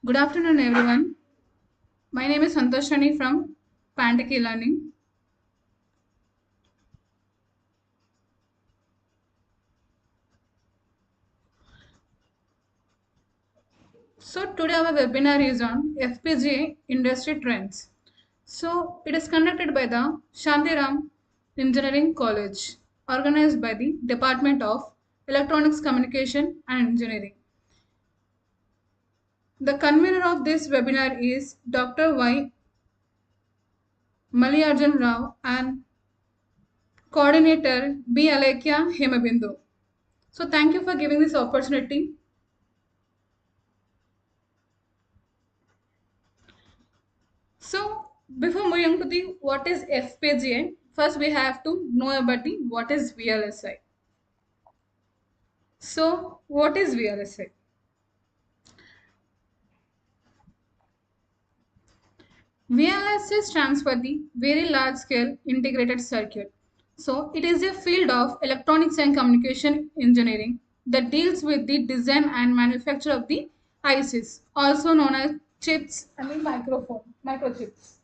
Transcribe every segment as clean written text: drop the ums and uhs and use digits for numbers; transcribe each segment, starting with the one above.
Good afternoon, everyone. My name is Santhiram from Pantech eLearning. So today our webinar is on FPGA Industry Trends. So it is conducted by the Santhiram Engineering College, organized by the Department of Electronics Communication and Engineering. The convener of this webinar is Dr. Y. Maliarjun Rao and coordinator B. Alekya Hemabindu. So thank you for giving this opportunity. So before moving to the what is FPGA, first we have to know about the what is VLSI. So what is VLSI? VLSI stands for the Very Large Scale Integrated Circuit. So it is a field of electronics and communication engineering that deals with the design and manufacture of the ICs, also known as chips and the microchips.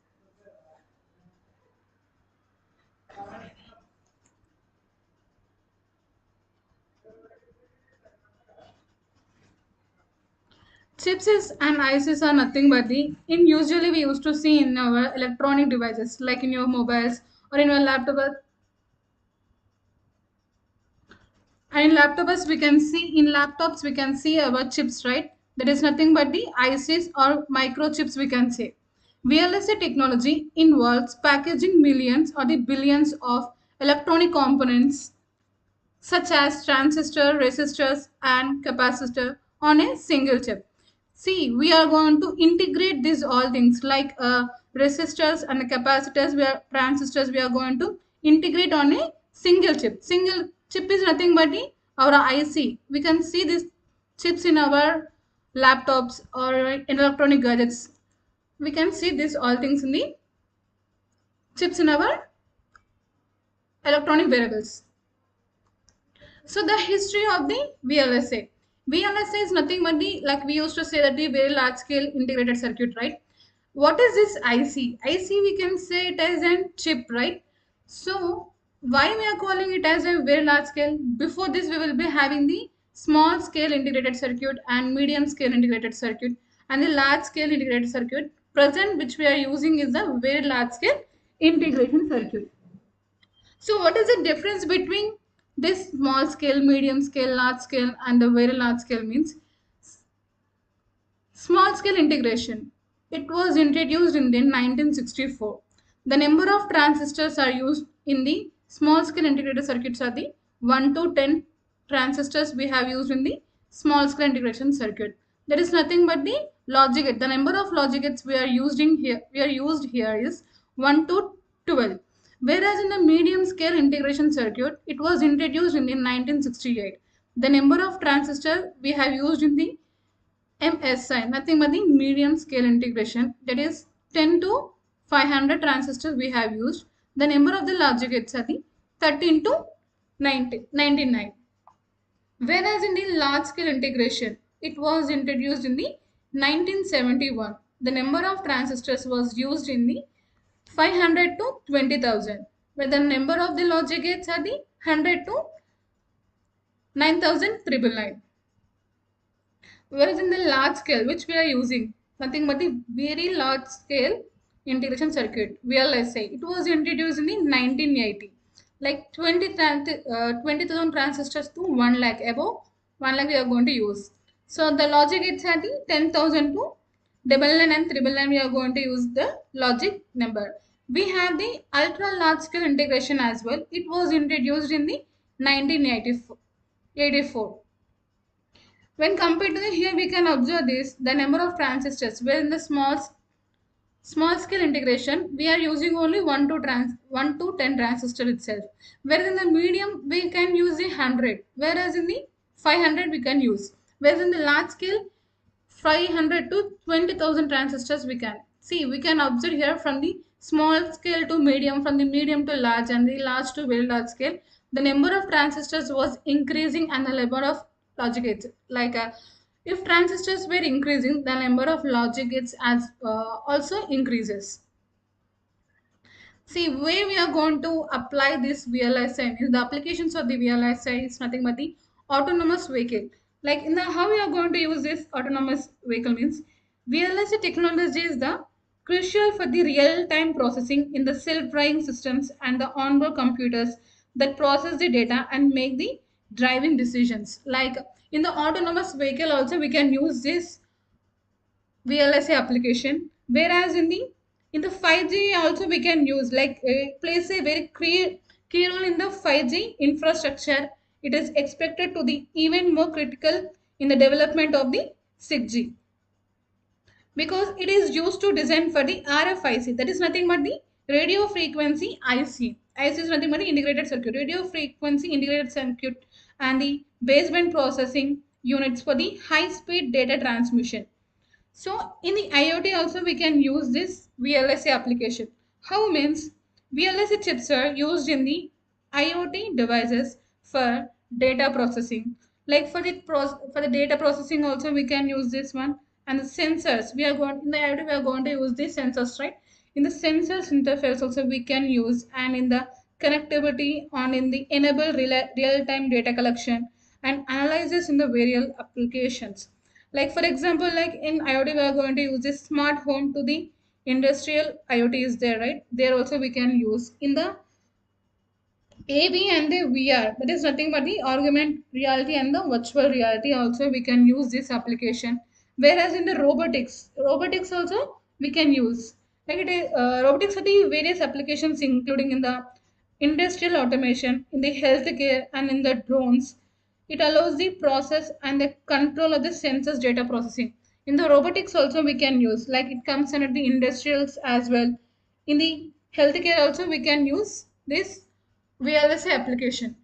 Chips is and ICs are nothing but the in usually we used to see in our electronic devices like in your mobiles or in your laptop. And in laptops we can see in laptops we can see our chips, right? That is nothing but the ICs or microchips we can say. VLSI technology involves packaging millions or the billions of electronic components such as transistor, resistors, and capacitor on a single chip. See, we are going to integrate these all things like resistors and capacitors, transistors, we are going to integrate on a single chip. Single chip is nothing but our IC. We can see these chips in our laptops or in electronic gadgets. We can see these all things in the chips in our electronic variables. So the history of the VLSA. VLSA is nothing but the, like we used to say that the very large scale integrated circuit, right? What is this IC? IC we can say it as a chip, right? So why we are calling it as a very large scale? Before this we will be having the small scale integrated circuit and medium scale integrated circuit and the large scale integrated circuit. Present which we are using is the very large scale integration circuit. So what is the difference between this small scale, medium scale, large scale and the very large scale means? Small scale integration. It was introduced in the 1964. The number of transistors are used in the small scale integrated circuits are the 1 to 10 transistors we have used in the small scale integration circuit. There is nothing but the logic gate. The number of logic gates we are used here is 1 to 12. Whereas in the medium scale integration circuit, it was introduced in the 1968. The number of transistors we have used in the MSI, nothing but the medium scale integration, that is 10 to 500 transistors we have used. The number of the logic gates are the 13 to 99. Whereas in the large scale integration, it was introduced in the 1971. The number of transistors was used in the 500 to 20,000, where the number of the logic gates are the 100 to 9,999. Whereas in the large scale, which we are using, nothing but the very large scale integration circuit, VLSI, it was introduced in the 1980. Like 20,000 transistors to 1 lakh, above 1 lakh we are going to use. So the logic it's at the 10,000 to double line and triple line we are going to use the logic number. We have the ultra large scale integration as well. It was introduced in the 1984. When compared to the here, we can observe this the number of transistors. Where in the small scale integration, we are using only 1 to 10 transistor itself. Whereas in the medium, we can use the 100. Whereas in the 500, we can use. Whereas in the large scale, 500 to 20,000 transistors we can see. We can observe here from the small scale to medium, from the medium to large, and the large to very large scale. The number of transistors was increasing and the number of logic gates. Like If transistors were increasing, the number of logic gates as also increases. See, where we are going to apply this VLSI is the applications of the VLSI is nothing but the autonomous vehicle. Like in the how we are going to use this autonomous vehicle means VLSI technology is the crucial for the real-time processing in the self-driving systems and the onboard computers that process the data and make the driving decisions. Like in the autonomous vehicle also we can use this VLSA application. Whereas in the 5G also we can use like plays a very key role in the 5G infrastructure. It is expected to be even more critical in the development of the 6G because it is used to design for the RFIC. That is nothing but the radio frequency IC. IC is nothing but the integrated circuit, radio frequency integrated circuit, and the baseband processing units for the high speed data transmission. So in the IoT also we can use this VLSA application. How means VLSA chips are used in the IoT devices for data processing. Like for the data processing also we can use this one, and the sensors we are going in the IoT we are going to use these sensors, right? In the sensors interface also we can use, and in the connectivity on in the enable real time data collection and analysis in the various applications. Like for example, like in IoT, we are going to use this smart home to the industrial IoT is there, right? There also we can use in the AV and the VR. That is nothing but the augmented reality and the virtual reality. Also, we can use this application. Whereas in the robotics also we can use. Like it is, robotics are the various applications, including in the industrial automation, in the healthcare, and in the drones. It allows the process and the control of the sensors data processing. In the robotics also we can use. Like it comes under the industrials as well. In the healthcare also we can use this VLSA application.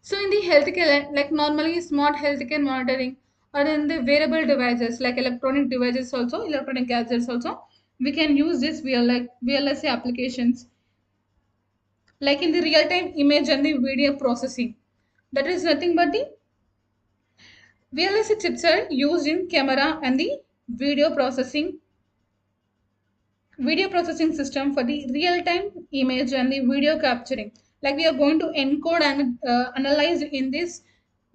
So in the healthcare, like normally smart healthcare monitoring, or in the wearable devices like electronic devices also, electronic gadgets also, we can use this VLSA applications. Like in the real-time image and the video processing. That is nothing but the VLSA chips are used in camera and the video processing system for the real-time image and the video capturing. Like we are going to encode and analyze in this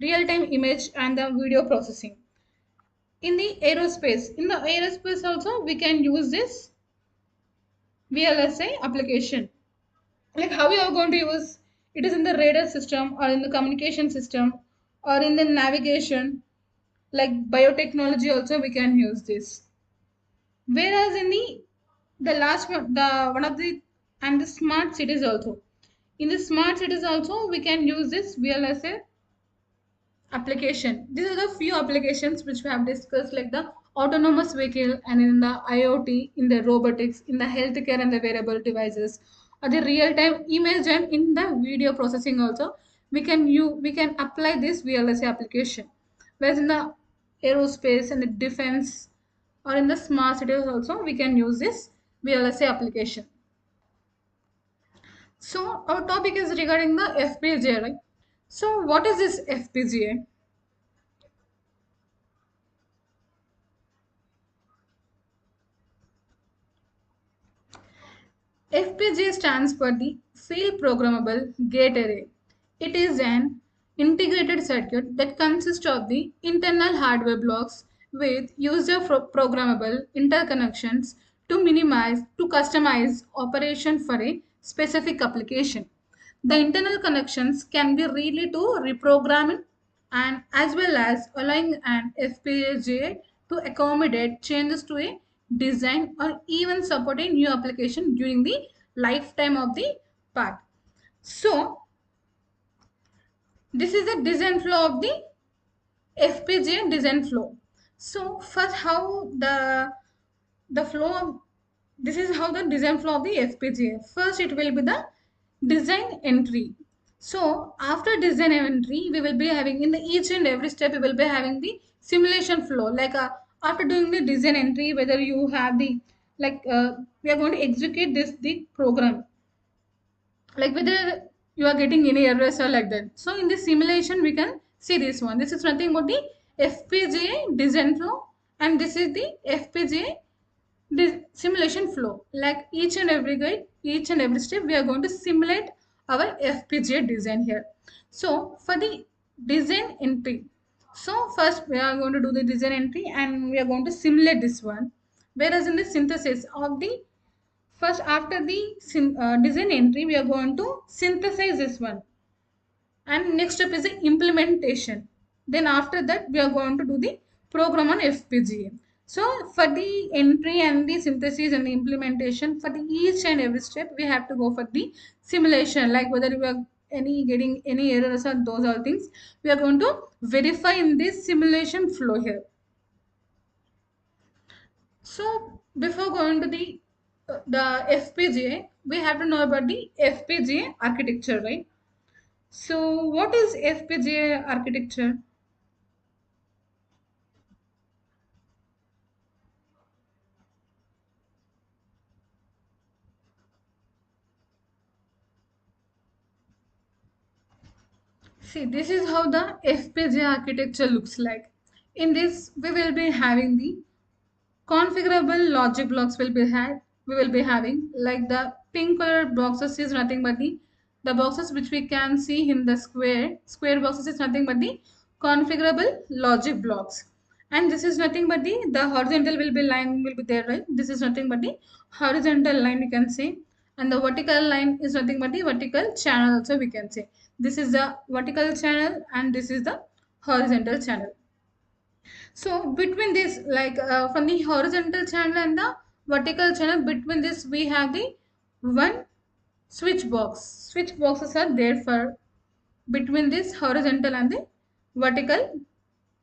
real-time image and the video processing. In the aerospace also we can use this VLSI application. Like how we are going to use it is in the radar system or in the communication system or in the navigation. Like biotechnology also we can use this. Whereas in the last one, the one of the and the smart cities also. In the smart cities also we can use this VLSA application. These are the few applications which we have discussed, like the autonomous vehicle and in the IoT, in the robotics, in the healthcare and the wearable devices, or the real-time image and in the video processing also. We can apply this VLSA application. Whereas in the aerospace and the defense or in the smart cities also we can use this VLSA application. So our topic is regarding the FPGA, right? So what is this FPGA? FPGA stands for the Field Programmable Gate Array. It is an integrated circuit that consists of the internal hardware blocks with user programmable interconnections to customize operation for a specific application. The internal connections can be really to reprogram and as well as allowing an FPGA to accommodate changes to a design or even support a new application during the lifetime of the part. So this is the design flow of the FPGA design flow. So first how the flow of this is how the design flow of the FPGA. First it will be the design entry. So after design entry we will be having in the each and every step we will be having the simulation flow. Like after doing the design entry, whether you have the like we are going to execute this the program, like whether you are getting any errors or like that. So in this simulation we can see this one. This is nothing but the FPGA design flow, and this is the FPGA simulation flow. Like each and every guide, each and every step, we are going to simulate our FPGA design here. So for the design entry, so first we are going to do the design entry and we are going to simulate this one. Whereas in the synthesis of the first, after the design entry, we are going to synthesize this one, and next step is the implementation. Then after that we are going to do the program on FPGA. So for the entry and the synthesis and the implementation, for the each and every step we have to go for the simulation, like whether we are any getting any errors or those all things we are going to verify in this simulation flow here. So before going to the FPGA, we have to know about the FPGA architecture, right? So what is FPGA architecture? See, this is how the FPGA architecture looks like. In this, we will be having the configurable logic blocks we will be having, like the pink color boxes is nothing but the boxes which we can see in the square boxes is nothing but the configurable logic blocks, and this is nothing but the horizontal will be line will be there, right? This is nothing but the horizontal line, you can say, and the vertical line is nothing but the vertical channel also, we can say. This is the vertical channel and this is the horizontal channel. So between this, like from the horizontal channel and the vertical channel, between this we have the one switch box. Switch boxes are there for between this horizontal and the vertical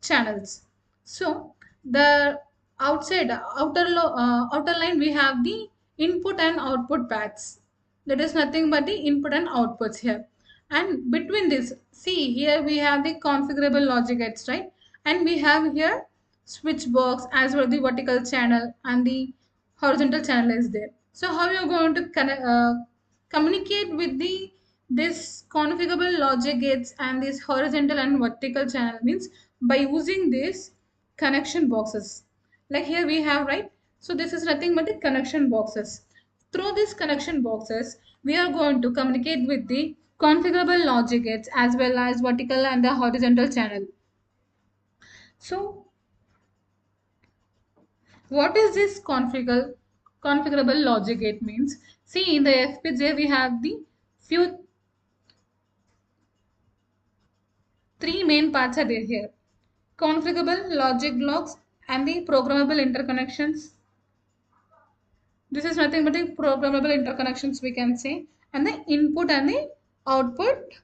channels. So the outer line we have the input and output paths. That is nothing but the input and outputs here. And between this, see here we have the configurable logic gates, right? And we have here switch box as well the vertical channel and the horizontal channel is there. So how you are going to communicate with the this configurable logic gates and this horizontal and vertical channel means by using this connection boxes, like here we have, right? So this is nothing but the connection boxes. Through these connection boxes we are going to communicate with the configurable logic gates as well as vertical and the horizontal channel. So what is this configurable logic gate means? See, in the FPGA we have the few three main parts are there here: configurable logic blocks and the programmable interconnections. This is nothing but the programmable interconnections, we can say, and the input and the output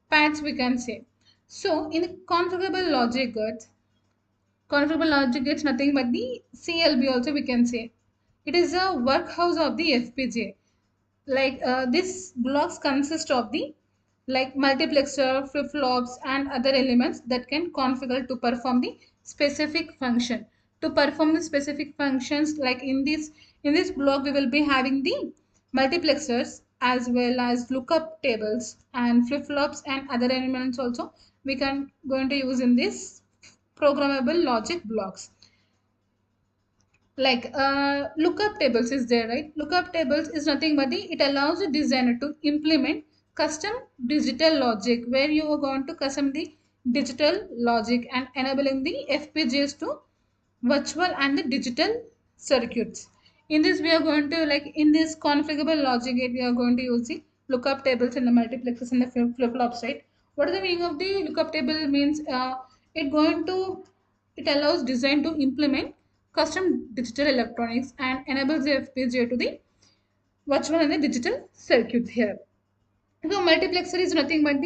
paths, we can say. So in the configurable logic gates nothing but the CLB also, we can say. It is a workhouse of the FPGA. Like this blocks consist of the like multiplexer, flip-flops and other elements that can configure to perform the specific function. To perform the specific functions, like in this block we will be having the multiplexers as well as lookup tables and flip-flops and other elements also we can going to use in this programmable logic blocks. Like lookup tables is there, right? Lookup tables is nothing but it allows the designer to implement custom digital logic, where you are going to custom the digital logic and enabling the FPGAs to virtual and the digital circuits. In this we are going to, like in this configurable logic gate we are going to use the lookup tables and the multiplexers and the flip-flops, right? What is the meaning of the lookup table means? It allows design to implement custom digital electronics and enables the FPGA to the virtual and the digital circuits here. So multiplexer is nothing but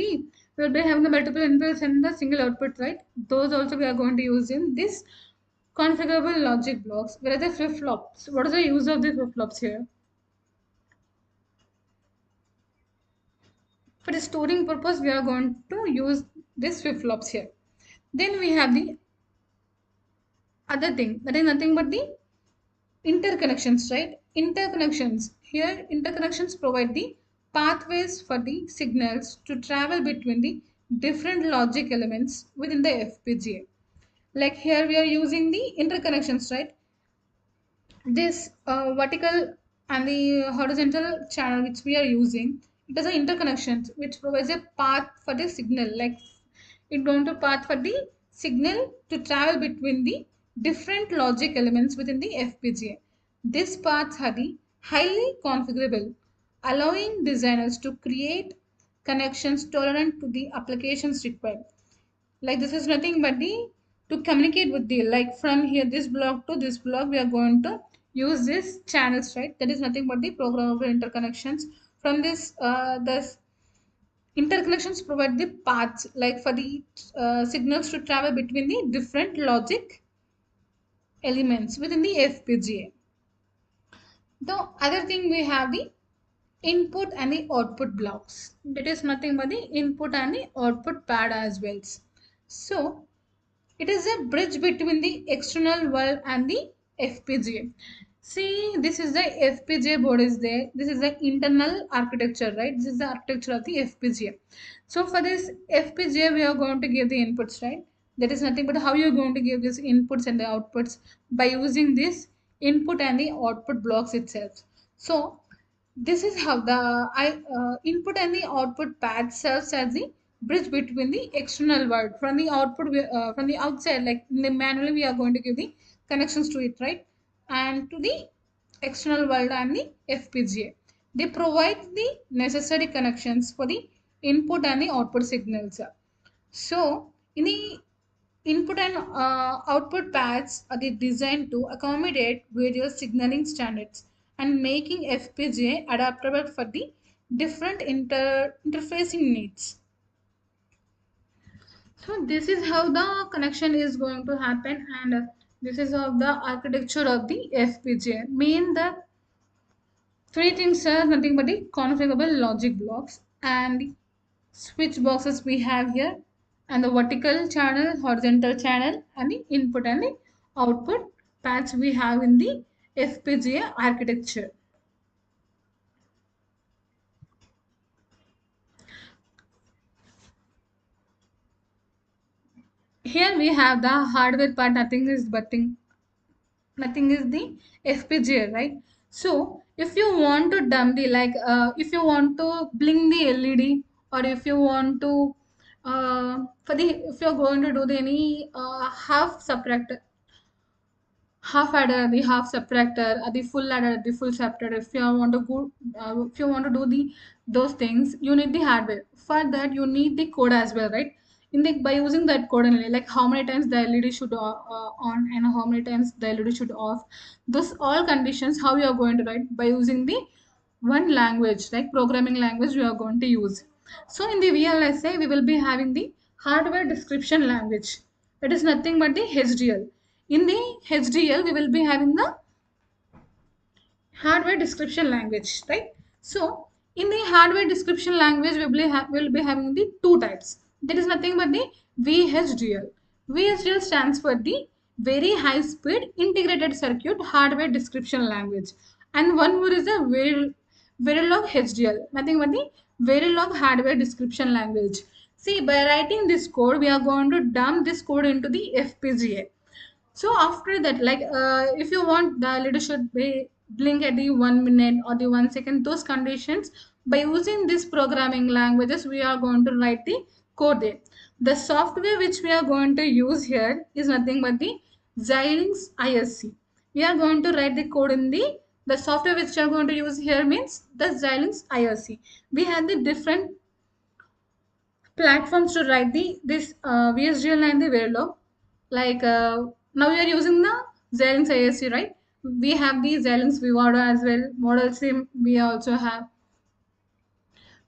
we'll be having the multiple inputs and the single output, right? Those also we are going to use in this configurable logic blocks. Where are the flip-flops? What is the use of the flip-flops here? For the storing purpose, we are going to use this flip-flops here. Then we have the other thing, that is nothing but the interconnections, right? Interconnections. Here interconnections provide the pathways for the signals to travel between the different logic elements within the FPGA. Like here we are using the interconnections, right? This vertical and the horizontal channel which we are using, it is an interconnection which provides a path for the signal. Like it going to path for the signal to travel between the different logic elements within the FPGA. These paths are the highly configurable, allowing designers to create connections tolerant to the applications required. Like this is nothing but the to communicate with the, like from here this block to this block we are going to use this channels, right? That is nothing but the programmable interconnections. From this interconnections provide the paths, like for the signals to travel between the different logic elements within the FPGA. The other thing we have the input and the output blocks. That is nothing but the input and the output pad as well. So it is a bridge between the external world and the FPGA. See, this is the FPGA board is there. This is the internal architecture, right? This is the architecture of the FPGA. So for this FPGA, we are going to give the inputs, right? That is nothing but how you are going to give these inputs and the outputs by using this input and the output blocks itself. So this is how the input and the output pad serves as the bridge between the external world. From the output, from the outside, like in the manually, we are going to give the connections to it, right? And to the external world and the FPGA. They provide the necessary connections for the input and the output signals. So, in the input and output pads are designed to accommodate various signaling standards and making FPGA adaptable for the different interfacing needs. So this is how the connection is going to happen, and this is how the architecture of the FPGA. Mean that three things are nothing but the configurable logic blocks and switch boxes we have here, and the vertical channel, horizontal channel, and the input and the output paths we have in the FPGA architecture. Here we have the hardware part, nothing is the FPGA, right? So if you want to dumb the, like if you want to blink the LED, or if you want to for the, if you're going to do the any half subtractor, half adder, the half subtractor, or the full adder, the full subtractor. If you want to go, if you want to do the those things, you need the hardware. For that, you need the code as well, right? In the, by using that code only, like how many times the LED should on and how many times the LED should off. Those all conditions how you are going to write by using the one language, like programming language we are going to use. So in the VLSA, we will be having the hardware description language. It is nothing but the HDL. In the HDL, we will be having the hardware description language, right? So in the hardware description language, we will be having the two types. There is nothing but the VHDL. VHDL stands for the very high speed integrated circuit hardware description language. And one more is the Verilog HDL, nothing but the Verilog hardware description language. See, by writing this code, we are going to dump this code into the FPGA. So after that, like if you want the LED should be blink at the 1 minute or the 1 second, those conditions, by using these programming languages, we are going to write the code there. The software which we are going to use here is nothing but the Xilinx ISC. We are going to write the code in the software which we are going to use here means the Xilinx ISC. We have the different platforms to write the this VSGL and the Verilog. Like now we are using the Xilinx ISC, right? We have the Xilinx Vivado as well. Model Sim we also have.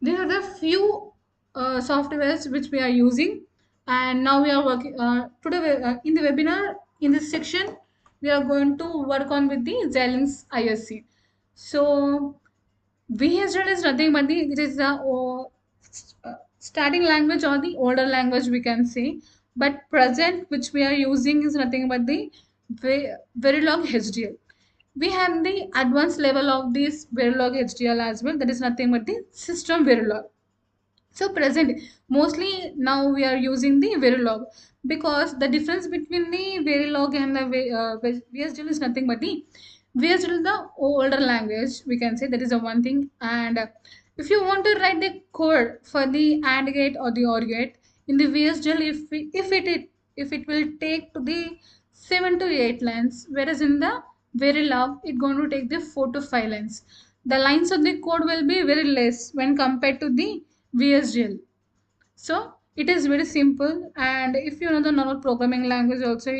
These are the few softwares which we are using, and now we are working today in the webinar in this section. We are going to work on with the Xilinx ISC. So VHDL is nothing but the, it is the starting language or the older language we can say, but present which we are using is nothing but the Verilog HDL. We have the advanced level of this Verilog HDL as well. That is nothing but the system Verilog. So present, mostly now we are using the Verilog, because the difference between the Verilog and the VSGL is nothing but the VSGL is the older language, we can say. That is the one thing. And if you want to write the code for the AND gate or the OR gate in the VSGL, if it will take to the 7 to 8 lines, whereas in the Verilog it going to take the 4 to 5 lines. The lines of the code will be very less when compared to the VSGL. So it is very simple, and if you know the normal programming language also,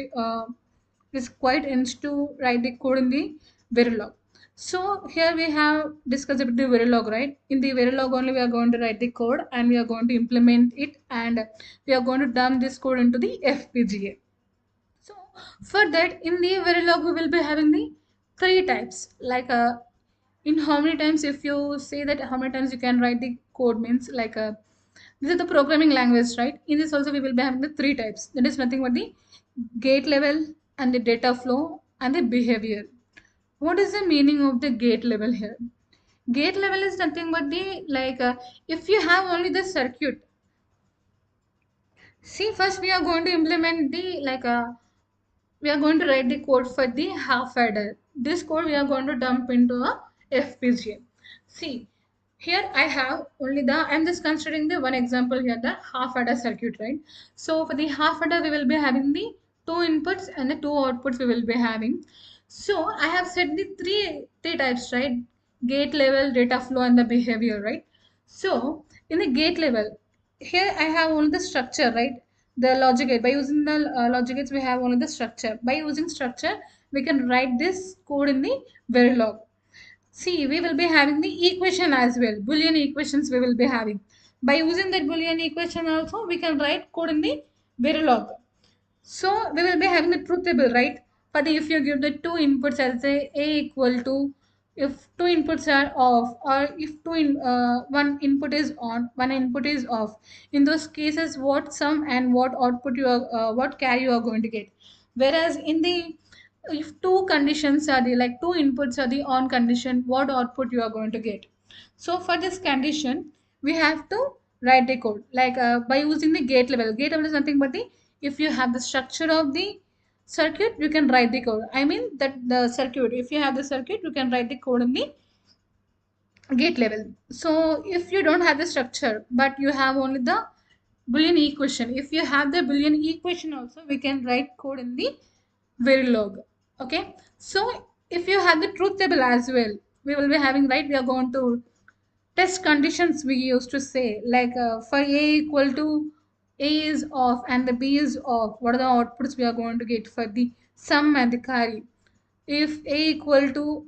is quite easy to write the code in the Verilog. So here we have discussed about the Verilog, right? In the Verilog only we are going to write the code and we are going to implement it, and we are going to dump this code into the FPGA. So for that, in the Verilog we will be having the three types. Like in how many times, if you say that how many times you can write the code, means like this is the programming language, right? In this also we will be having the three types. That is nothing but the gate level and the data flow and the behavior. What is the meaning of the gate level here? Gate level is nothing but the like if you have only the circuit. See, first we are going to implement the like we are going to write the code for the half adder. This code we are going to dump into a FPGA. See, here I have only the, I'm just considering the one example here, the half adder circuit, right? So for the half adder, we will be having the two inputs and the two outputs we will be having. So I have set the three types, right? Gate level, data flow, and the behavior, right? So in the gate level, here I have only the structure, right? The logic gate. By using the logic gates, we have only the structure. By using structure, we can write this code in the Verilog. See, we will be having the equation as well. Boolean equations we will be having. By using that Boolean equation also, we can write code in the Verilog. So we will be having the truth table, right? But if you give the two inputs, as say A equal to, if two inputs are off, or if one input is on, one input is off, in those cases, what sum and what output you are, what carry you are going to get. Whereas in the, if two conditions are the, like two inputs are the on condition, what output you are going to get. So for this condition, we have to write the code like by using the gate level. Gate level is nothing but the, if you have the structure of the circuit, you can write the code. I mean that the circuit, if you have the circuit, you can write the code in the gate level. So if you don't have the structure but you have only the Boolean equation, if you have the Boolean equation also, we can write code in the Verilog. Okay, so if you have the truth table as well, we will be having, right, we are going to test conditions we used to say, like for A equal to, A is off and the B is off, what are the outputs we are going to get for the sum and the carry. If A equal to,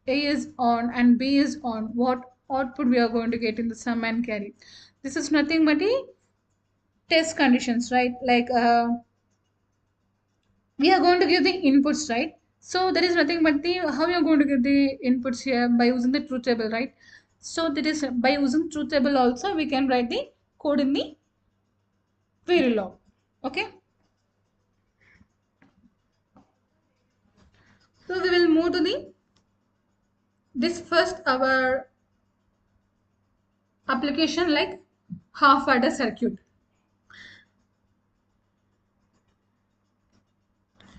A is on and B is on, what output we are going to get in the sum and carry. This is nothing but the test conditions, right? Like we are going to give the inputs, right? So there is nothing but the, how we are going to give the inputs here, by using the truth table, right? So that is by using truth table also we can write the code in the Verilog. Okay, so we will move to the, this first our application, like half adder circuit.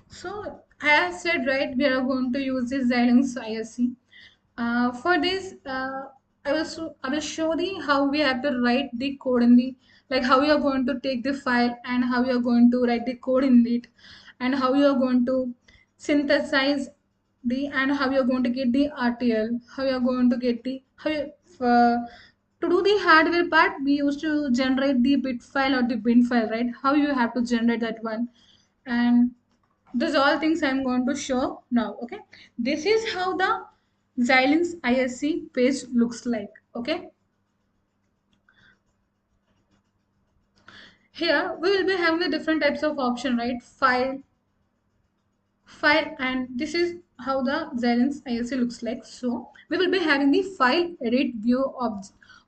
So as said, right, we are going to use this Xilinx ISC. For this, I will show the how we have to write the code in the, like how you are going to take the file and how you are going to write the code in it, and how you are going to synthesize the, and how you are going to get the RTL, how you are going to get the, how you, to do the hardware part, we used to generate the bit file or the bin file, right? How you have to generate that one, and these all things I'm going to show now. Okay, this is how the Xilinx ISC page looks like. Okay, here we will be having the different types of option, right? File, and this is how the Xilinx ISC looks like. So we will be having the file, edit, view,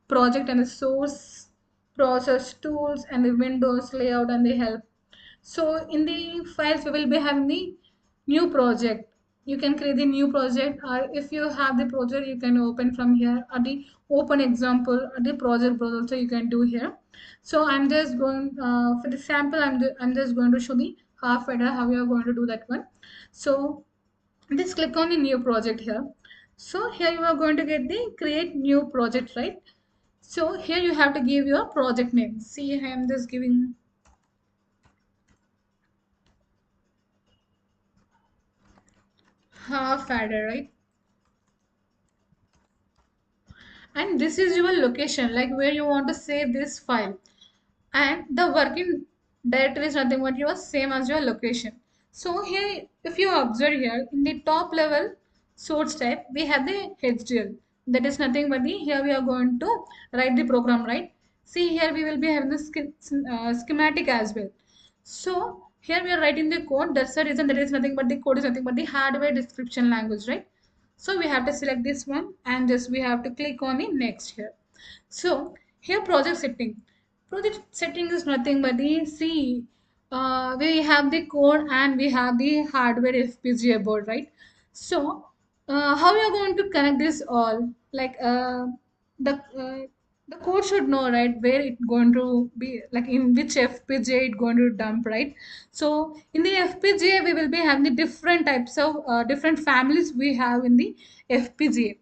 project, and the source, process, tools, and the windows, layout, and the help. So in the files, we will be having the new project. You can create the new project, or if you have the project, you can open from here, or the open example, the project browser also you can do here. So I'm just going for the sample. I'm just going to show the half header how you are going to do that one. So just click on the new project here. So here you are going to get the create new project, right? So here you have to give your project name. See, I am just giving half adder, right? And this is your location, like where you want to save this file. And the working directory is nothing but your same as your location. So here, if you observe here in the top level source type, we have the HDL. That is nothing but the here we are going to write the program, right? See here we will be having the schematic as well. So here we are writing the code. That's the reason that is nothing but the code is nothing but the hardware description language, right? So we have to select this one and just we have to click on the next here. So here project setting. Project setting is nothing but the see. We have the code and we have the hardware FPGA board, right? So how we are going to connect this all? Like the uh, the code should know, right, where it going to be, like in which FPGA it going to dump, right? So in the FPGA we will be having the different types of different families we have in the FPGA,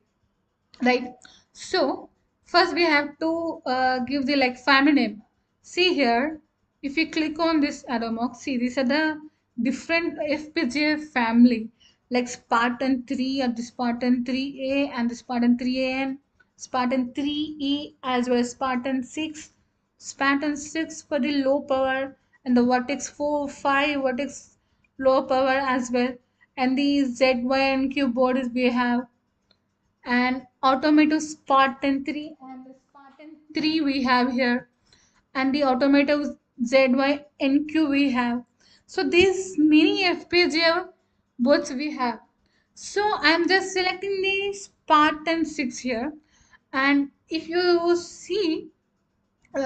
right? So first we have to give the like family name. See here, if you click on this arrow mark, see these are the different FPGA family, like Spartan 3 or the Spartan 3A and the Spartan 3AN, Spartan 3E as well as Spartan 6, Spartan 6 for the low power, and the Vertex 4 5 Vertex low power as well, and the ZYNQ board is we have, and automotive Spartan 3 and the Spartan 3 we have here, and the automotive ZYNQ we have. So these mini FPGA boards we have. So I'm just selecting the Spartan 6 here, and if you see in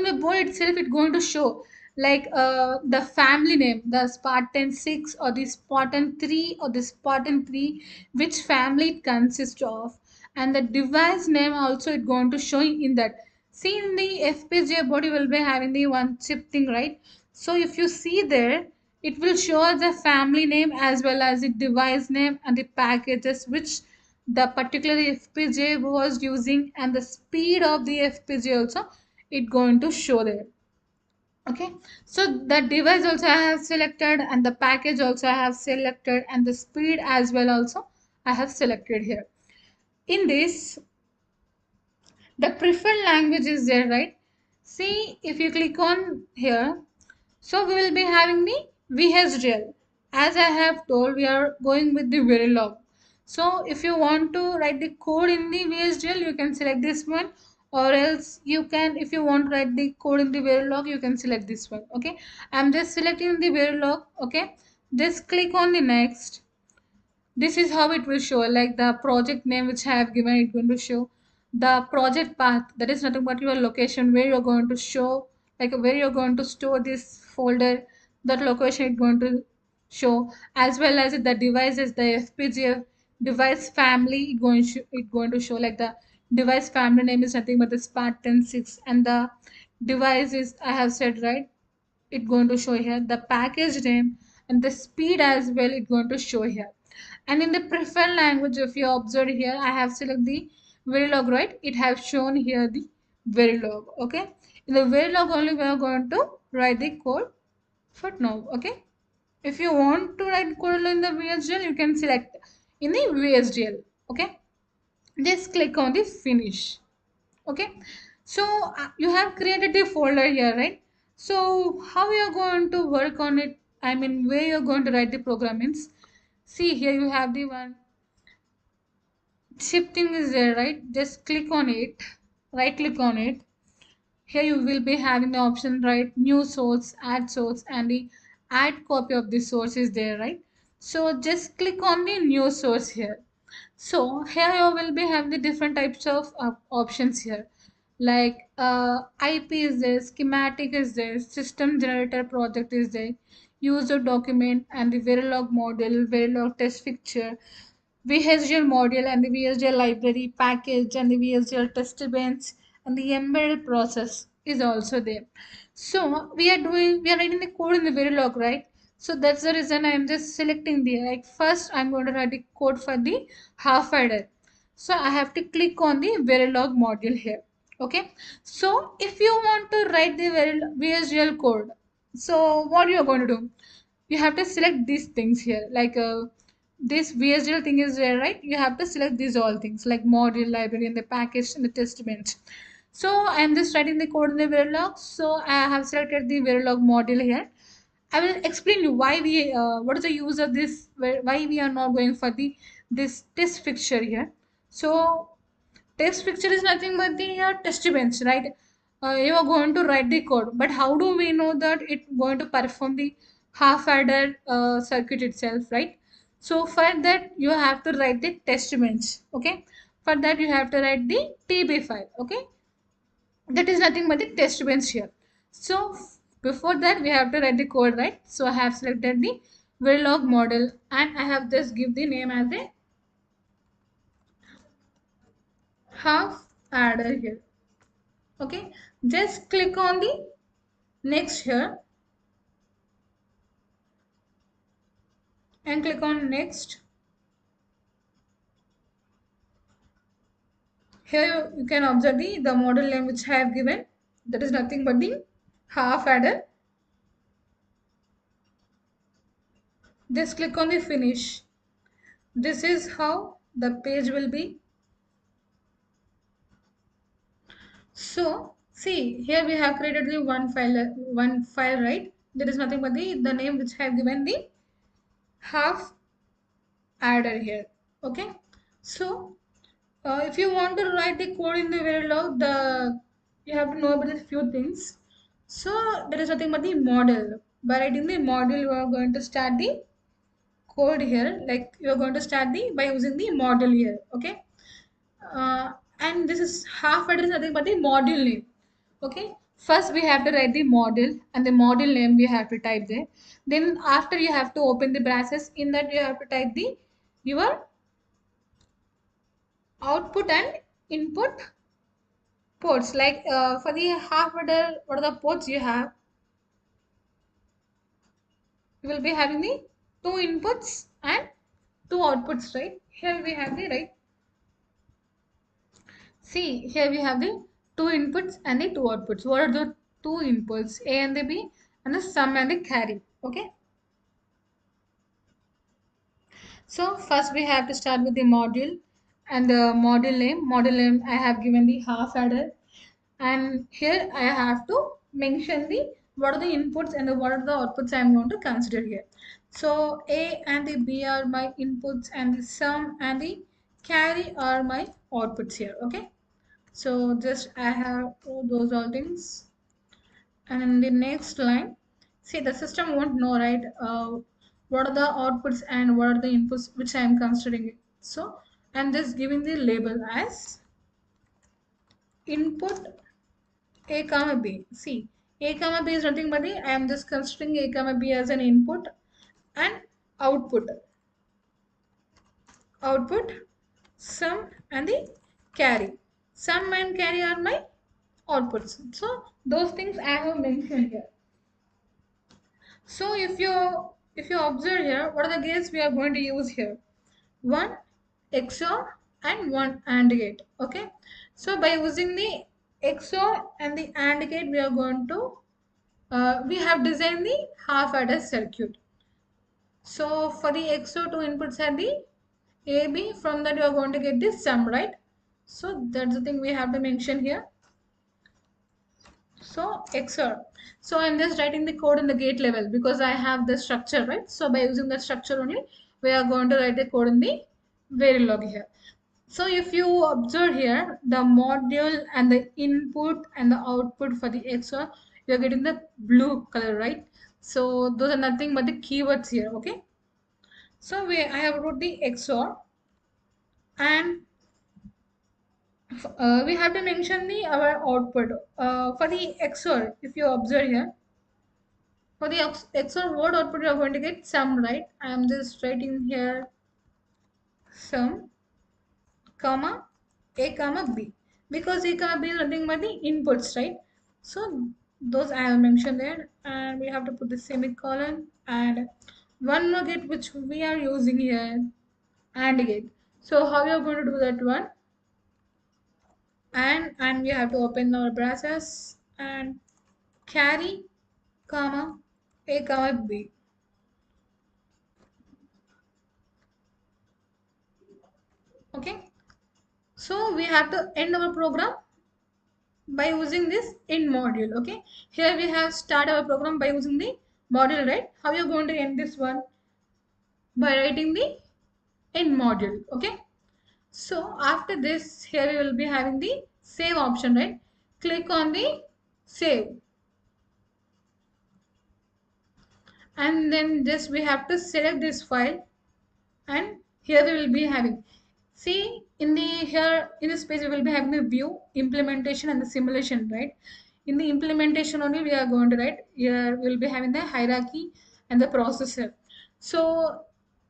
the board itself it's going to show like the family name, the Spartan 6 or the Spartan 3 or the Spartan 3, which family it consists of, and the device name also it going to show in that. See in the FPGA board you will be having the one chip thing, right? So if you see there, it will show the family name as well as the device name and the packages which the particular FPGA was using, and the speed of the FPGA also it going to show there. Okay, so the device also I have selected, and the package also I have selected, and the speed as well also I have selected here. In this, the preferred language is there, right? See, if you click on here, so we will be having the VHDL. As I have told, we are going with the Verilog. So if you want to write the code in the VHDL, you can select this one, or else you can, if you want to write the code in the Verilog, you can select this one. Okay, I'm just selecting the Verilog. Okay, just click on the next. This is how it will show, like the project name which I have given, it going to show the project path, that is nothing but your location where you're going to show, like where you're going to store this folder, that location it's going to show, as well as the devices, the FPGA device family it going to show, like the device family name is nothing but the Spartan 6, and the device is I have said, right, it going to show here the package name, and the speed as well it going to show here. And in the preferred language, if you observe here, I have selected the Verilog, right? It has shown here the Verilog. Okay, in the Verilog only we are going to write the code for now. Okay, if you want to write code in the VHDL, you can select in the VHDL. Okay, just click on the finish. Okay, so you have created a folder here, right? So how you are going to work on it, I mean where you're going to write the program means, see here you have the one shifting is there, right? Just click on it, right click on it. Here you will be having the option, right, new source, add source, and the add copy of the source is there, right? So just click on the new source here. So here you will be having the different types of options here, like IP is there, schematic is there, system generator project is there, user document, and the Verilog model, Verilog test fixture, VHDL module and the VHDL library package and the VHDL test bench and the embedded process is also there. So we are writing the code in the Verilog, right? So that's the reason I am just selecting the like first I'm going to write the code for the half adder. So I have to click on the Verilog module here. Okay. So if you want to write the VHDL code, so what you are going to do? You have to select these things here like this VSDL thing is there, right? You have to select these all things like module, library, and the package and the test bench. So I am just writing the code in the Verilog. So I have selected the Verilog module here. I will explain you why what is the use of this, why we are not going for the this test fixture here. So test fixture is nothing but the test bench, right? You are going to write the code, but how do we know that it going to perform the half adder circuit itself, right? So for that you have to write the test bench. Okay, for that you have to write the TB file. Okay, that is nothing but the test bench here. So before that we have to write the code, right? So I have selected the Verilog model and I have just give the name as a half adder here. Okay, just click on the next here and click on next. Here you can observe the model name which I have given, that is nothing but the half adder. Just click on the finish. This is how the page will be. So see here we have created the one file, right? There is nothing but the name which I have given the half adder here. Okay, so if you want to write the code in the Verilog, you have to know about a few things. So there is nothing but the model. By writing the model, you are going to start the code here. Like you are going to start the by using the model here. Okay, and this is half adder is nothing but the module name. Okay, first we have to write the model and the module name we have to type there. Then after you have to open the braces. In that you have to type the your output and input ports. Like for the half adder, what are the ports you have? You will be having the two inputs and two outputs, right? Here we have the right. See, here we have the two inputs and the two outputs. What are the two inputs? A and the B and the sum and the carry. Okay. So first we have to start with the module and the module name. Module name I have given the half adder, and here I have to mention the what are the inputs and what are the outputs I am going to consider here. So A and the B are my inputs and the sum and the carry are my outputs here. Okay. So just I have those all things, and in the next line, see the system won't know, right? What are the outputs and what are the inputs which I am considering it. So I'm just giving the label as input A comma B. See, A comma B is nothing but I am just considering A comma B as an input and output. Output, sum and the carry. Sum and carry are my outputs. So those things I have mentioned here. So if you observe here, what are the gates we are going to use here? One XOR and one AND gate. Okay. So by using the XOR and the AND gate, we are going to we have designed the half adder circuit. So for the XOR two inputs are the AB. From that you are going to get this sum, right? So that's the thing we have to mention here. So XOR. So I'm just writing the code in the gate level because I have the structure, right? So by using the structure only, we are going to write the code in the Verilog here. So if you observe here, the module and the input and the output for the XOR, you're getting the blue color, right? So those are nothing but the keywords here, okay? So I have wrote the XOR, and we have to mention the our output for the XOR. If you observe here, for the XOR word output, you are going to get sum, right? I am just writing here sum comma a comma b, because a comma b is nothing but the inputs, right? So those I have mentioned there, and we have to put the semicolon and one more gate which we are using here, and gate. So how you are going to do that one? And we have to open our browsers and carry comma a comma b. Okay, so we have to end our program by using this in module. Okay, here we have start our program by using the module, right? How you are going to end this one? By writing the in module. Okay, so after this, here we will be having the save option, right? Click on the save, and then this we have to select this file, and here we will be having, see in the here in this page we will be having the view, implementation and the simulation, right? In the implementation only we are going to write, here we will be having the hierarchy and the processor. So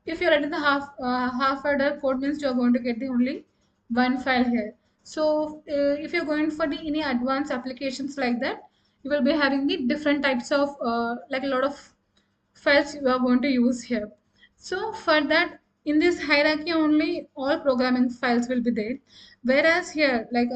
if you're writing the half order code, means you're going to get the only one file here. So if you're going for the any advanced applications like that, you will be having the different types of like a lot of files you are going to use here. So for that, in this hierarchy only all programming files will be there. Whereas here, like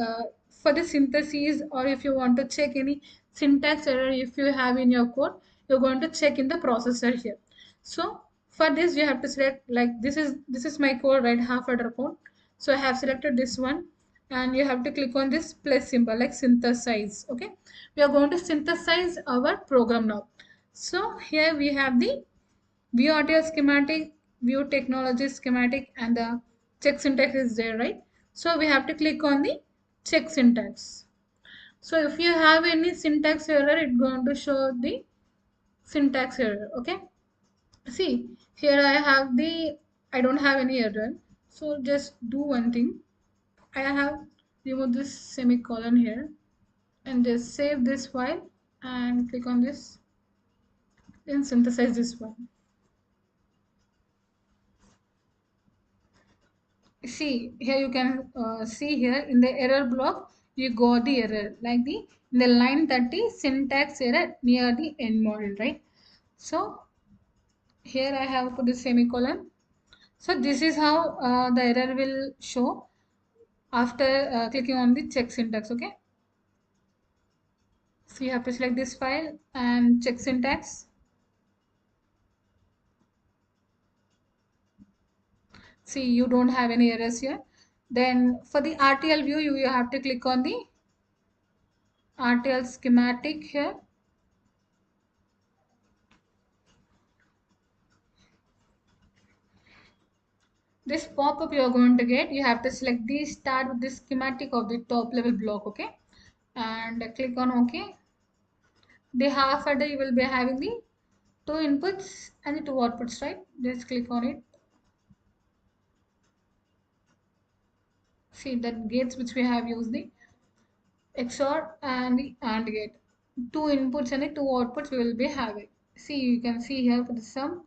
for the synthesis, or if you want to check any syntax error if you have in your code, you're going to check in the processor here. So for this you have to select, like this is my code, right? Half order code. So I have selected this one, and you have to click on this plus symbol, like synthesize. Okay, we are going to synthesize our program now. So here we have the view RTL schematic, view technology schematic, and the check syntax is there, right? So we have to click on the check syntax. So if you have any syntax error, it's going to show the syntax error. Okay. See, here I don't have any error. So just do one thing. I have removed this semicolon here, and just save this file and click on this, then synthesize this one. See here, you can see here in the error block you got the error, like the in the line 30 syntax error near the end model, right? So here I have put the semicolon. So this is how the error will show after clicking on the check syntax. Okay, so you have to select this file and check syntax. See, you don't have any errors here. Then for the RTL view, you have to click on the RTL schematic here. This pop-up you are going to get, you have to select the start with the schematic of the top level block. Okay, and click on OK. The half adder you will be having the two inputs and the two outputs, right? Just click on it. See that gates which we have used, the XOR and the AND gate, two inputs and the two outputs we will be having. See, you can see here for the sum,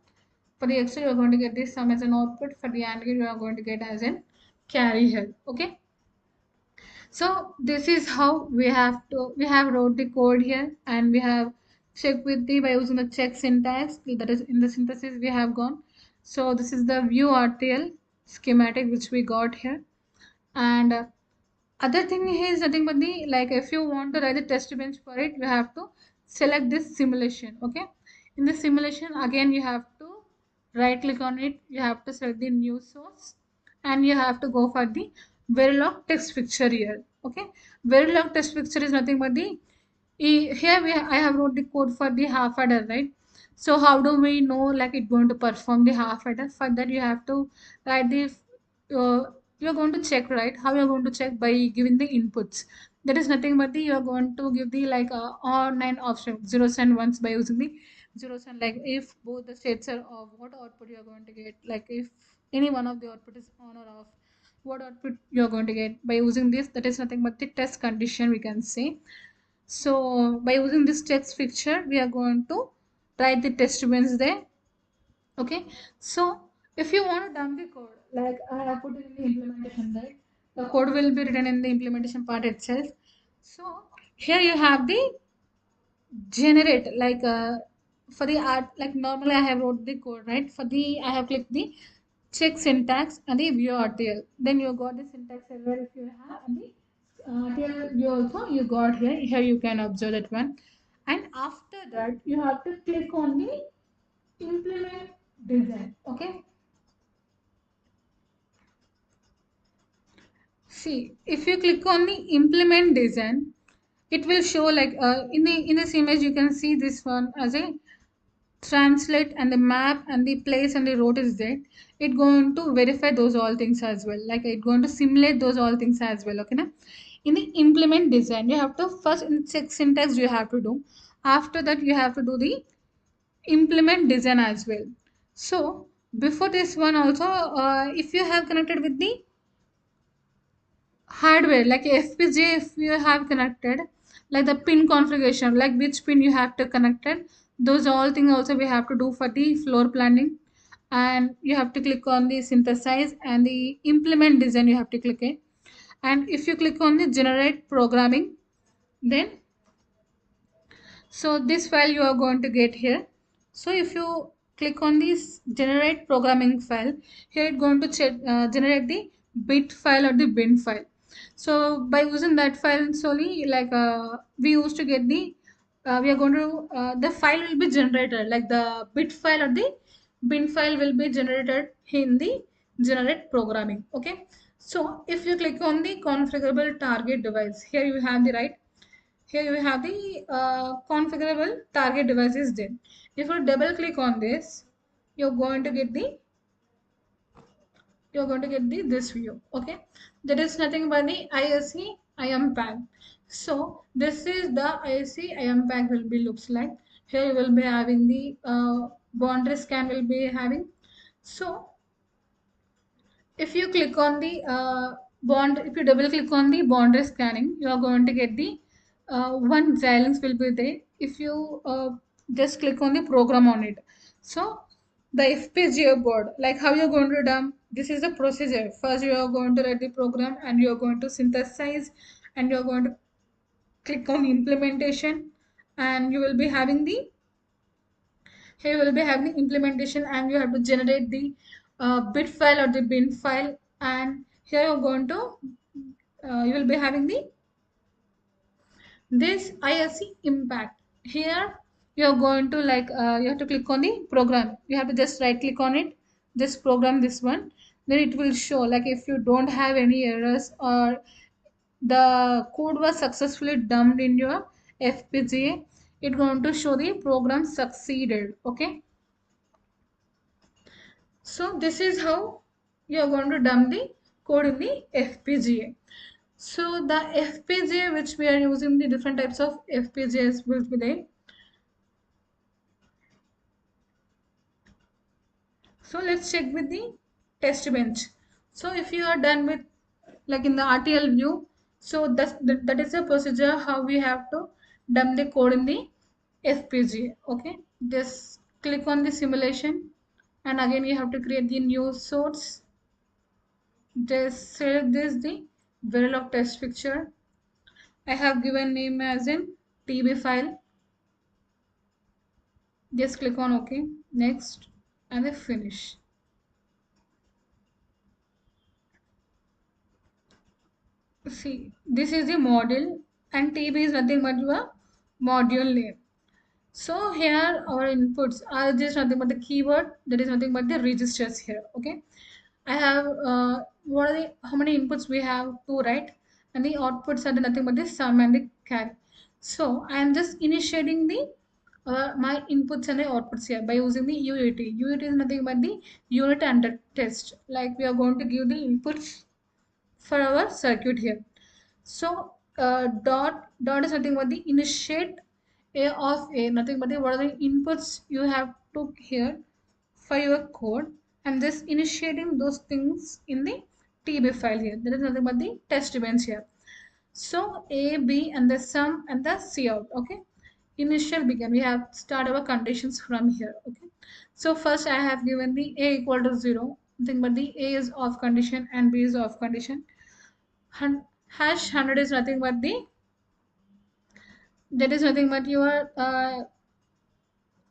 for the XOR you are going to get this sum as an output, for the AND gate you are going to get as an carry here. Okay, so this is how we have wrote the code here, and we have checked with the by using the check syntax, that is in the synthesis we have gone. So this is the view RTL schematic which we got here. And other thing is nothing but the, like if you want to write the test bench for it, you have to select this simulation. Okay, in the simulation again you have to right click on it, you have to select the new source, and you have to go for the Verilog text picture here. Okay, Verilog text picture is nothing but the here I have wrote the code for the half adder, right? So how do we know like it going to perform the half adder? For that you have to write the you're going to check, right? How you're going to check? By giving the inputs. That is nothing but the you're going to give the like on and off zeros and ones by using the zeros and, like if both the states are off, what output you're going to get? Like if any one of the output is on or off, what output you're going to get by using this? That is nothing but the test condition, we can say. So by using this text picture, we are going to write the test events there. Okay. So if you want to dump the code, like I have put in the implementation, right? The code will be written in the implementation part itself. So here you have the generate, like for the art, like normally I have wrote the code, right? For the I have clicked the check syntax and the view RTL. Then you got the syntax error if you have, and the RTL view also you got here. Here you can observe that one. And after that you have to click on the implement design. Okay. See, if you click on the implement design, it will show like in this image you can see this one as a translate, and the map and the place and the road is there. It going to verify those all things as well, like it going to simulate those all things as well. Okay na? In the implement design you have to first in check syntax you have to do. After that you have to do the implement design as well. So before this one also, if you have connected with the hardware like FPGA, if you have connected, like the pin configuration, like which pin you have to connected, those all things also we have to do for the floor planning. And you have to click on the synthesize and the implement design you have to click it. And if you click on the generate programming, then so this file you are going to get here. So if you click on this generate programming file, here it's going to generate the bit file or the bin file. So by using that file solely, like we used to get the we are going to the file will be generated, like the bit file or the bin file will be generated in the generate programming. Okay. So if you click on the configurable target device, here you have the right. Here you have the configurable target devices there. If you double click on this, you're going to get the this view. Okay, that is nothing but the ISC IM pack. So this is the ISC IM pack will be looks like. Here you will be having the boundary scan will be having. So if you click on the if you double click on the boundary scanning, you are going to get the one Xilinx will be there. If you just click on the program on it, so the FPGA board, like how you're going to dump, this is the procedure. First, you are going to write the program, and you are going to synthesize, and you are going to click on implementation, and you will be having the here you will be having the implementation, and you have to generate the bit file or the bin file. And here you're going to you will be having the this ISC impact. Here you're going to like you have to click on the program. You have to just right click on it, just program this one. Then it will show like if you don't have any errors or the code was successfully dumped in your FPGA, it's going to show the program succeeded. Okay. So this is how you are going to dump the code in the FPGA. So the FPGA which we are using, the different types of FPGAs will be there. So let's check with the test bench. So if you are done with like in the RTL view, so that is the procedure how we have to dump the code in the FPGA. Okay, just click on the simulation, and again you have to create the new source. Just select this the barrel of test picture. I have given name as in TB file. Just click on OK, next, and then finish. See, this is the module, and TB is nothing but your module name. So here our inputs are just nothing but the keyword, that is nothing but the registers here. Okay, I have what are the how many inputs we have, two, right? And the outputs are nothing but the sum and the carry. So I am just initiating the my inputs and the outputs here by using the UUT. UUT is nothing but the unit under test. Like we are going to give the inputs for our circuit here. So dot is nothing but the initiate a of a, nothing but the what are the inputs you have to here for your code, and this initiating those things in the TB file here. There is nothing but the test events here. So A, B, and the sum and the C out. Okay. Initial begin. We have start our conditions from here. Okay. So first I have given the A equal to 0. nothing but the A is off condition and B is off condition. Hash 100 is nothing but that is nothing but your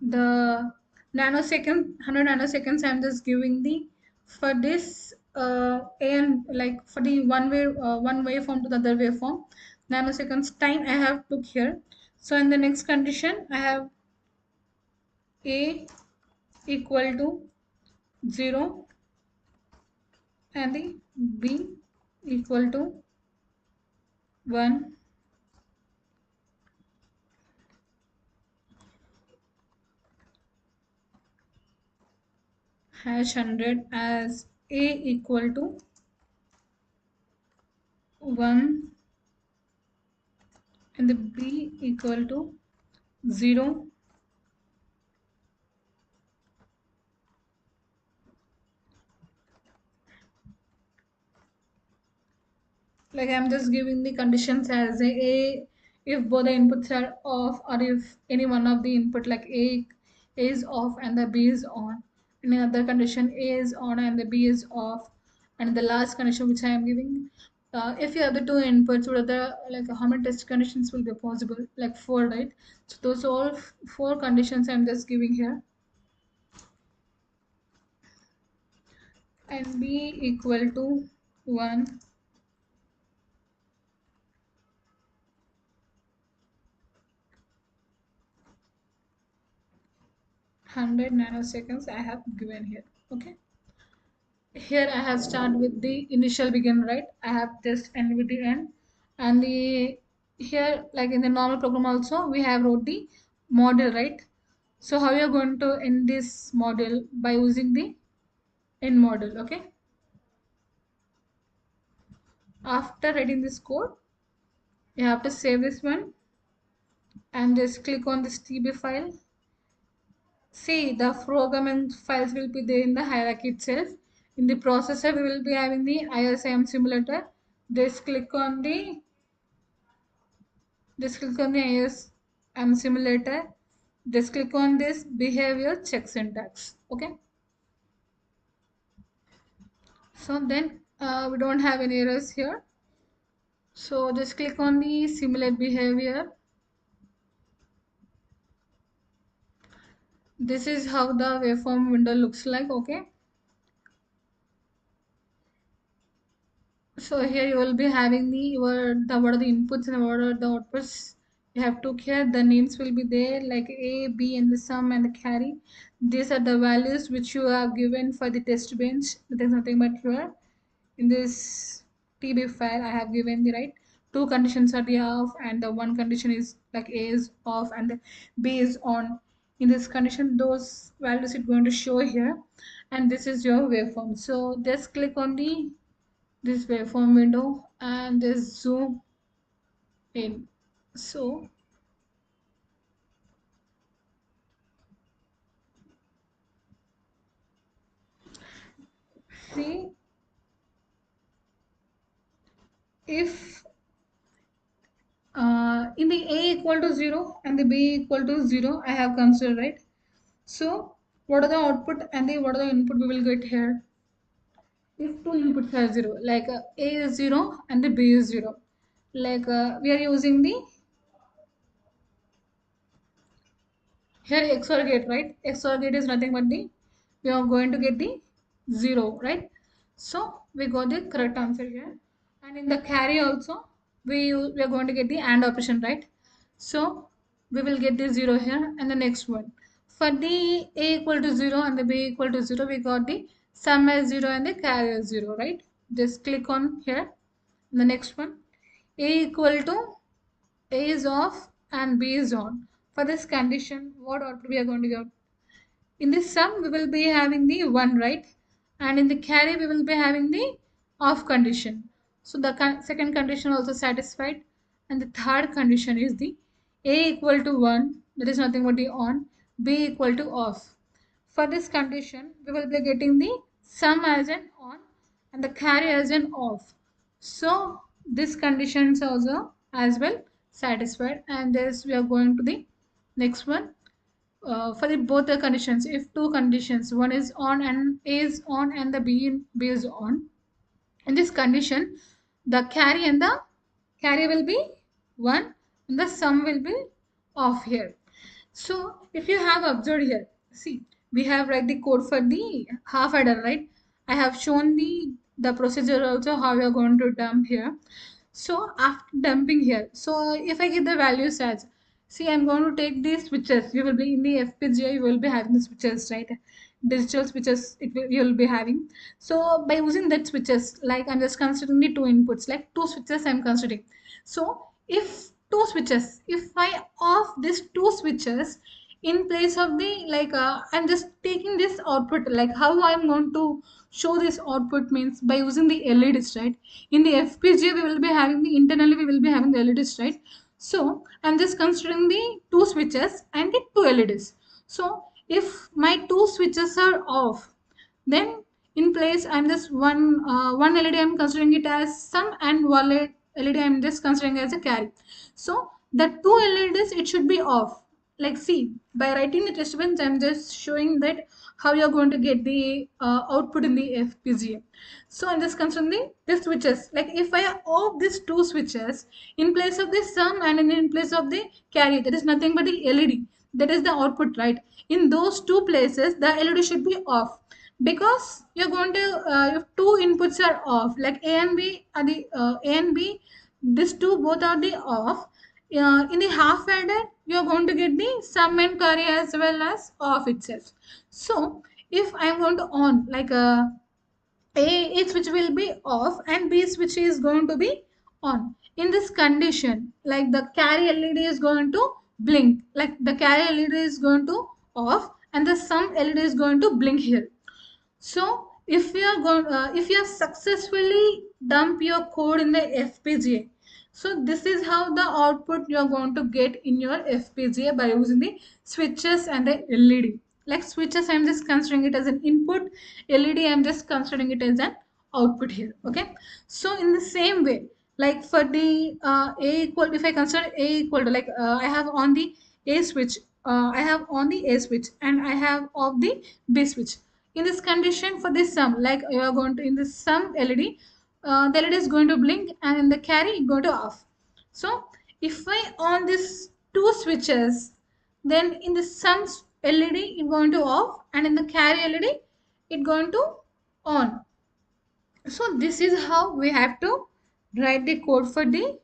the nanosecond 100 nanoseconds. I'm just giving the for this and like for the one waveform to the other waveform, nanoseconds time I have took here. So in the next condition I have A equal to 0 and the B equal to 1. Hash 100 as A equal to 1 and the B equal to 0. Like I'm just giving the conditions as a if both the inputs are off, or if any one of the input like A is off and the B is on. In another condition A is on and the B is off. And the last condition which I am giving, if you have the two inputs, what are the like how many test conditions will be possible? Like four, right? So those all four conditions I'm just giving here. And B equal to 1. 100 nanoseconds I have given here. Okay. Here I have start with the initial begin, right? I have this end with the end. And the here like in the normal program also we have wrote the model, right? So how you are going to end this model by using the end model, okay? After writing this code, you have to save this one and just click on this TB file. See, the programming files will be there in the hierarchy itself. In the processor, we will be having the ISM simulator. Just click on the ISM simulator. Just click on this behavior check syntax. Okay. So then we don't have any errors here. So just click on the simulate behavior. This is how the waveform window looks like. Okay. So here you will be having the what are the inputs and what are the outputs you have to here. The names will be there like A, B, and the sum and the carry. These are the values which you have given for the test bench. There is nothing but here in this TB file I have given the right two conditions are the off and the one condition is like A is off and the B is on. In this condition those values is going to show here, and this is your waveform. So just click on the this waveform window and just zoom in. So see, if in the A equal to 0 and the B equal to 0 I have considered, right? So what are the output and the what are the input we will get here? If two inputs are 0 like A is 0 and the B is 0, like we are using the here XOR gate, right? XOR gate is nothing but the we are going to get the 0, right? So we got the correct answer here. And in the carry also we are going to get the AND operation, right? So we will get the 0 here. And the next one for the A equal to 0 and the B equal to 0, we got the sum as 0 and the carry as 0, right? Just click on here. And the next one A equal to A is off and B is on. For this condition, what output we are going to get? In this sum, we will be having the 1, right? And in the carry, we will be having the off condition. So the second condition also satisfied. And the third condition is the A equal to 1, that is nothing but the on, B equal to off. For this condition, we will be getting the sum as an on and the carry as an off. So this conditions also as well satisfied, and this we are going to the next one. for the both the conditions, if two conditions, one is on and A is on and the B is on, in this condition, the carry will be 1 and the sum will be off here. So if you have observed here, see, we have write the code for the half adder, right? I have shown the procedure also how we are going to dump here. So after dumping here, so if I get the values as, see, I'm going to take these switches. You will be in the FPGA, you will be having the switches, right? Digital switches you will be having. So by using that switches, like I'm just considering the two inputs, like two switches I'm considering. So if two switches, if I off these two switches in place of the I'm just taking this output, like how I'm going to show this output means by using the LEDs, right? In the FPGA we will be having the internally we will be having the LEDs, right? So I'm just considering the two switches and the two LEDs. So if my two switches are off, then in place I'm just one LED I'm considering it as sum and one LED I'm just considering as a carry. So the two LEDs it should be off. Like see, by writing the test bench I'm just showing that how you're going to get the output in the FPGA. So I'm just considering the switches. Like if I off these two switches in place of the sum and in place of the carry, that is nothing but the LED. That is the output, right? In those two places, the LED should be off because you're going to if two inputs are off, like A and B are the A and B, these two both are the off. In the half adder, you're going to get the sum and carry as well as off itself. So if I'm going to on like A switch will be off and B switch is going to be on. In this condition, like the carry LED is going to blink, like the carry LED is going to off and the sum LED is going to blink here. So if you have successfully dump your code in the FPGA, so this is how the output you are going to get in your FPGA by using the switches and the LED. Like switches, I'm just considering it as an input. LED, I'm just considering it as an output here. Okay. So in the same way, like for the A equal, if I consider A equal to like I have on the A switch, I have on the A switch and I have off the B switch. In this condition for this sum, like you are going to in this sum LED, the LED is going to blink and in the carry it going to off. So if I on this two switches, then in the sum LED it going to off and in the carry LED it going to on. So this is how we have to write the code for the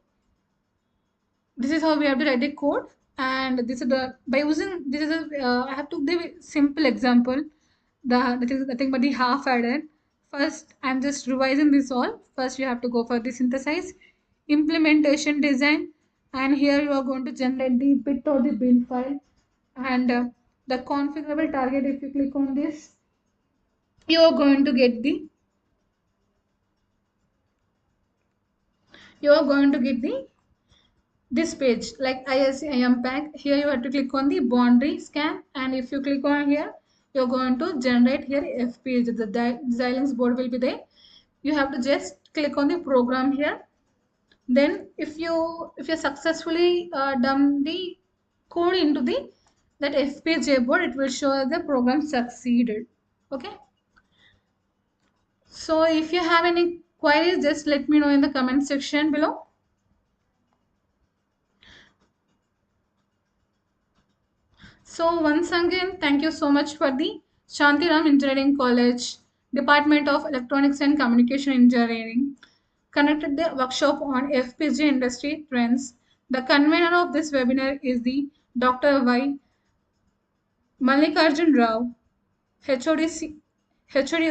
this is how we have to write the code, and this is the by using this is a I have to give a simple example. That is nothing but the half adder. First I'm just revising this all. First you have to go for the synthesize implementation design, and here you are going to generate the bit or the bin file, and the configurable target. If you click on this, you are going to get the you are going to get the this page like ISC IM pack. Here you have to click on the boundary scan, and if you click on here, you're going to generate here FPGA. The Xilinx board will be there. You have to just click on the program here. Then if you successfully done the code into the that FPGA board, it will show the program succeeded. Okay. So if you have any queries, just let me know in the comment section below. So once again, thank you so much for the Santhiram Engineering College, Department of Electronics and Communication Engineering, conducted the workshop on FPGA Industry Trends. The convener of this webinar is the Dr. Y. Mallikarjun Rao, HOD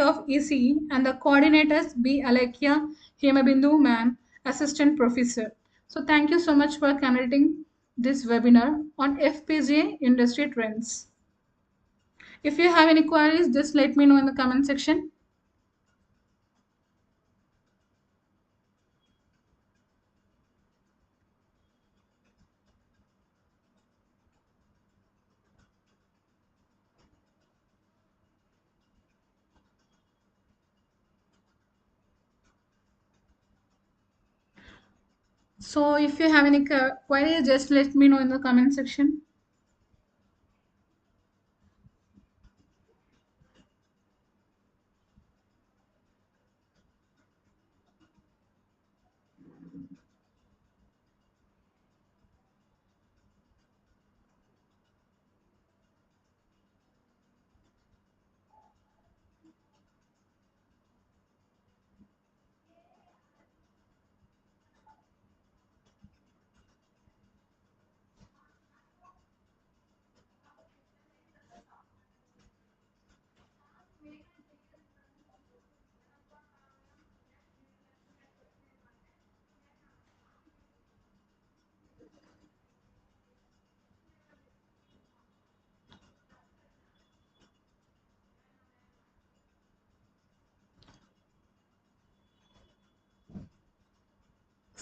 of ECE, and the coordinators B. Alekia Hemabindu Ma'am, Assistant Professor. So thank you so much for conducting this webinar on FPGA Industry Trends. If you have any queries, just let me know in the comment section. So if you have any queries, just let me know in the comment section.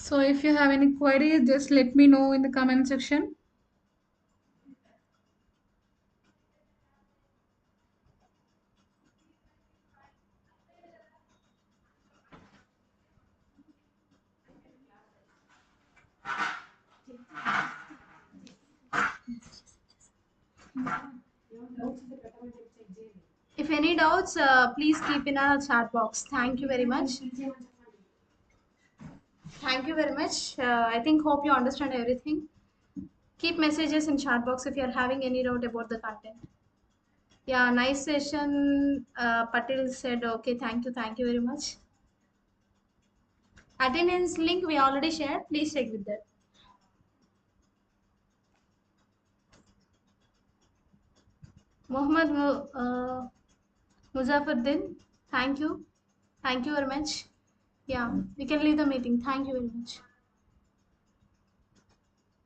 So if you have any queries, just let me know in the comment section. If any doubts, please keep in our chat box. Thank you very much. Thank you very much. I think hope you understand everything. Keep messages in chat box if you are having any doubt about the content. Yeah, nice session. Patil said, okay, thank you very much. Attendance link we already shared. Please check with that. Mohammed Muzaffuddin, thank you. Thank you very much. Yeah, we can leave the meeting. Thank you very much.